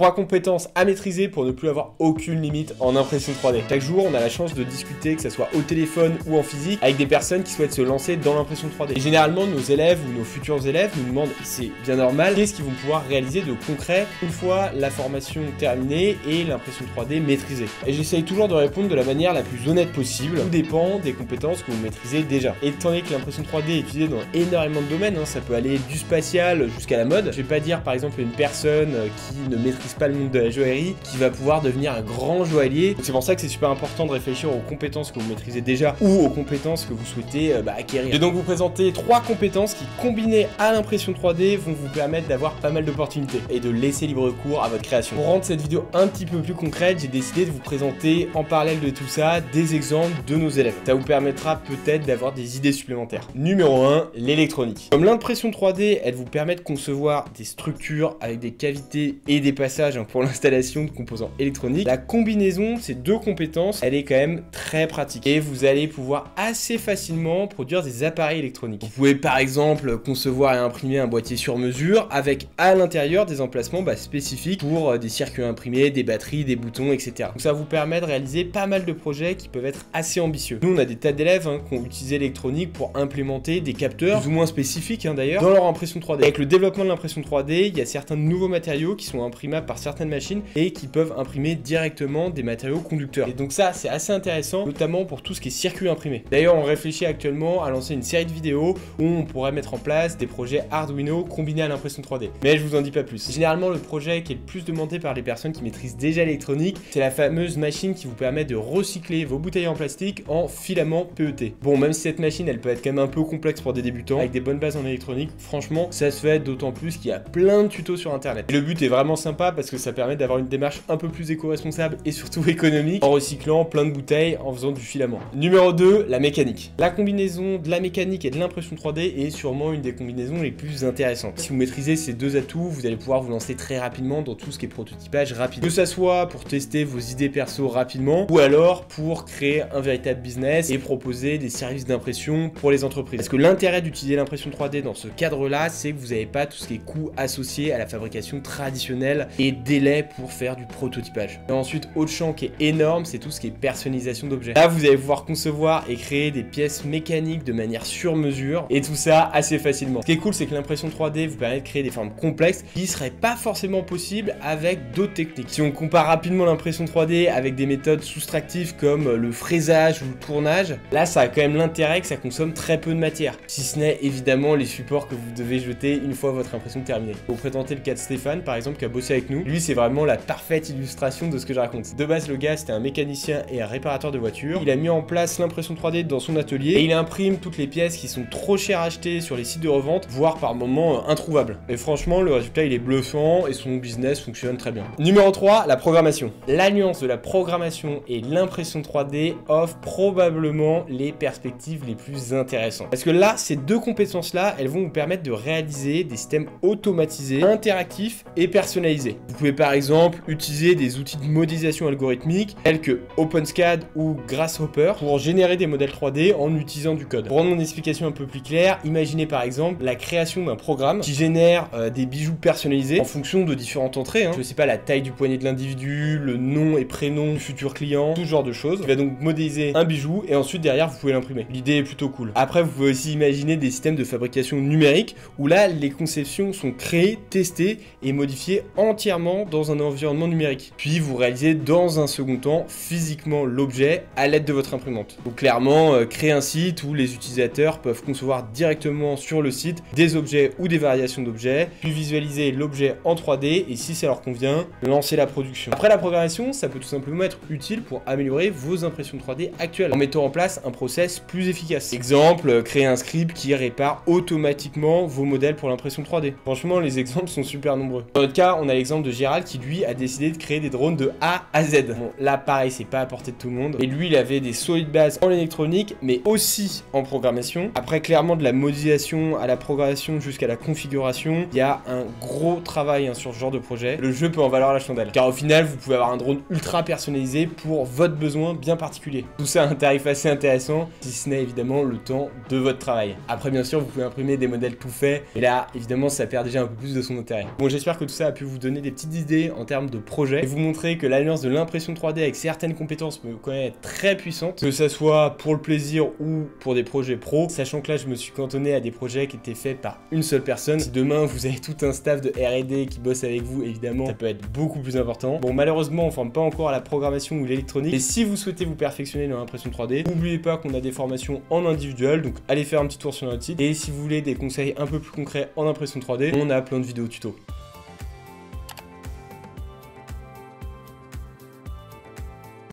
3 compétences à maîtriser pour ne plus avoir aucune limite en impression 3D. Chaque jour, on a la chance de discuter, que ce soit au téléphone ou en physique, avec des personnes qui souhaitent se lancer dans l'impression 3D. Et généralement, nos élèves ou nos futurs élèves nous demandent, c'est bien normal, qu'est-ce qu'ils vont pouvoir réaliser de concret une fois la formation terminée et l'impression 3D maîtrisée. Et j'essaye toujours de répondre de la manière la plus honnête possible. Tout dépend des compétences que vous maîtrisez déjà. Et étant donné que l'impression 3D est utilisée dans énormément de domaines, ça peut aller du spatial jusqu'à la mode. Je vais pas dire par exemple une personne qui ne maîtrise pas le monde de la joaillerie qui va pouvoir devenir un grand joaillier. C'est pour ça que c'est super important de réfléchir aux compétences que vous maîtrisez déjà ou aux compétences que vous souhaitez acquérir. Je vais donc vous présenter 3 compétences qui, combinées à l'impression 3D, vont vous permettre d'avoir pas mal d'opportunités et de laisser libre cours à votre création. Pour rendre cette vidéo un petit peu plus concrète, j'ai décidé de vous présenter en parallèle de tout ça des exemples de nos élèves. Ça vous permettra peut-être d'avoir des idées supplémentaires. Numéro 1, l'électronique. Comme l'impression 3D, elle vous permet de concevoir des structures avec des cavités et des passages pour l'installation de composants électroniques. La combinaison de ces 2 compétences, elle est quand même très pratique et vous allez pouvoir assez facilement produire des appareils électroniques. Vous pouvez par exemple concevoir et imprimer un boîtier sur mesure avec à l'intérieur des emplacements spécifiques pour des circuits imprimés, des batteries, des boutons, etc. Donc ça vous permet de réaliser pas mal de projets qui peuvent être assez ambitieux. Nous, on a des tas d'élèves qui ont utilisé l'électronique pour implémenter des capteurs plus ou moins spécifiques d'ailleurs dans leur impression 3D. Avec le développement de l'impression 3D, il y a certains nouveaux matériaux qui sont imprimables par certaines machines et qui peuvent imprimer directement des matériaux conducteurs. Et donc ça, c'est assez intéressant, notamment pour tout ce qui est circuit imprimé. D'ailleurs, on réfléchit actuellement à lancer une série de vidéos où on pourrait mettre en place des projets Arduino combinés à l'impression 3D. Mais je vous en dis pas plus. Généralement, le projet qui est le plus demandé par les personnes qui maîtrisent déjà l'électronique, c'est la fameuse machine qui vous permet de recycler vos bouteilles en plastique en filaments PET. Bon, même si cette machine, elle peut être quand même un peu complexe pour des débutants, avec des bonnes bases en électronique, franchement, ça se fait d'autant plus qu'il y a plein de tutos sur internet. Et le but est vraiment sympa parce que ça permet d'avoir une démarche un peu plus éco-responsable et surtout économique en recyclant plein de bouteilles en faisant du filament. Numéro 2, la mécanique. La combinaison de la mécanique et de l'impression 3D est sûrement une des combinaisons les plus intéressantes. Si vous maîtrisez ces 2 atouts, vous allez pouvoir vous lancer très rapidement dans tout ce qui est prototypage rapide. Que ça soit pour tester vos idées perso rapidement ou alors pour créer un véritable business et proposer des services d'impression pour les entreprises. Parce que l'intérêt d'utiliser l'impression 3D dans ce cadre-là, c'est que vous n'avez pas tout ce qui est coûts associés à la fabrication traditionnelle et délai pour faire du prototypage. Et ensuite, autre champ qui est énorme, c'est tout ce qui est personnalisation d'objets. Là, vous allez pouvoir concevoir et créer des pièces mécaniques de manière sur mesure et tout ça assez facilement. Ce qui est cool, c'est que l'impression 3D vous permet de créer des formes complexes qui ne seraient pas forcément possibles avec d'autres techniques. Si on compare rapidement l'impression 3D avec des méthodes soustractives comme le fraisage ou le tournage, là, ça a quand même l'intérêt que ça consomme très peu de matière. Si ce n'est évidemment les supports que vous devez jeter une fois votre impression terminée. Pour présenter le cas de Stéphane, par exemple, qui a bossé avec nous, lui, c'est vraiment la parfaite illustration de ce que je raconte. De base, le gars, c'était un mécanicien et un réparateur de voitures. Il a mis en place l'impression 3D dans son atelier et il imprime toutes les pièces qui sont trop chères à acheter sur les sites de revente, voire par moments introuvables. Et franchement, le résultat, il est bluffant et son business fonctionne très bien. Numéro 3, la programmation. L'alliance de la programmation et l'impression 3D offre probablement les perspectives les plus intéressantes. Parce que là, ces 2 compétences-là, elles vont vous permettre de réaliser des systèmes automatisés, interactifs et personnalisés. Vous pouvez par exemple utiliser des outils de modélisation algorithmique tels que OpenSCAD ou Grasshopper pour générer des modèles 3D en utilisant du code. Pour rendre mon explication un peu plus claire, imaginez par exemple la création d'un programme qui génère des bijoux personnalisés en fonction de différentes entrées. Je sais pas, la taille du poignet de l'individu, le nom et prénom du futur client, tout ce genre de choses. Il va donc modéliser un bijou et ensuite derrière vous pouvez l'imprimer. L'idée est plutôt cool. Après, vous pouvez aussi imaginer des systèmes de fabrication numérique où là les conceptions sont créées, testées et modifiées entièrement dans un environnement numérique. Puis vous réalisez dans un second temps physiquement l'objet à l'aide de votre imprimante. Donc clairement, créer un site où les utilisateurs peuvent concevoir directement sur le site des objets ou des variations d'objets, puis visualiser l'objet en 3D et si ça leur convient, lancer la production. Après, la programmation, ça peut tout simplement être utile pour améliorer vos impressions 3D actuelles en mettant en place un process plus efficace. Exemple, créer un script qui répare automatiquement vos modèles pour l'impression 3D. Franchement, les exemples sont super nombreux. Dans notre cas, on a l'exemple de Gérald qui lui a décidé de créer des drones de A à Z. Bon, là pareil, c'est pas à portée de tout le monde. Et lui, il avait des solides bases en électronique, mais aussi en programmation. Après, clairement, de la modélisation à la programmation jusqu'à la configuration, il y a un gros travail sur ce genre de projet. Le jeu peut en valoir la chandelle. Car au final, vous pouvez avoir un drone ultra personnalisé pour votre besoin bien particulier. Tout ça à un tarif assez intéressant, si ce n'est évidemment le temps de votre travail. Après, bien sûr, vous pouvez imprimer des modèles tout faits, et là, évidemment, ça perd déjà un peu plus de son intérêt. Bon, j'espère que tout ça a pu vous donner des des petites idées en termes de projet et vous montrer que l'alliance de l'impression 3D avec certaines compétences peut quand même être très puissante, que ça soit pour le plaisir ou pour des projets pro, sachant que là je me suis cantonné à des projets qui étaient faits par une seule personne. Si demain vous avez tout un staff de R&D qui bosse avec vous, évidemment ça peut être beaucoup plus important. Bon, malheureusement on forme pas encore à la programmation ou l'électronique, et si vous souhaitez vous perfectionner dans l'impression 3D, n'oubliez pas qu'on a des formations en individuel, donc allez faire un petit tour sur notre site. Et si vous voulez des conseils un peu plus concrets en impression 3D, on a plein de vidéos tuto.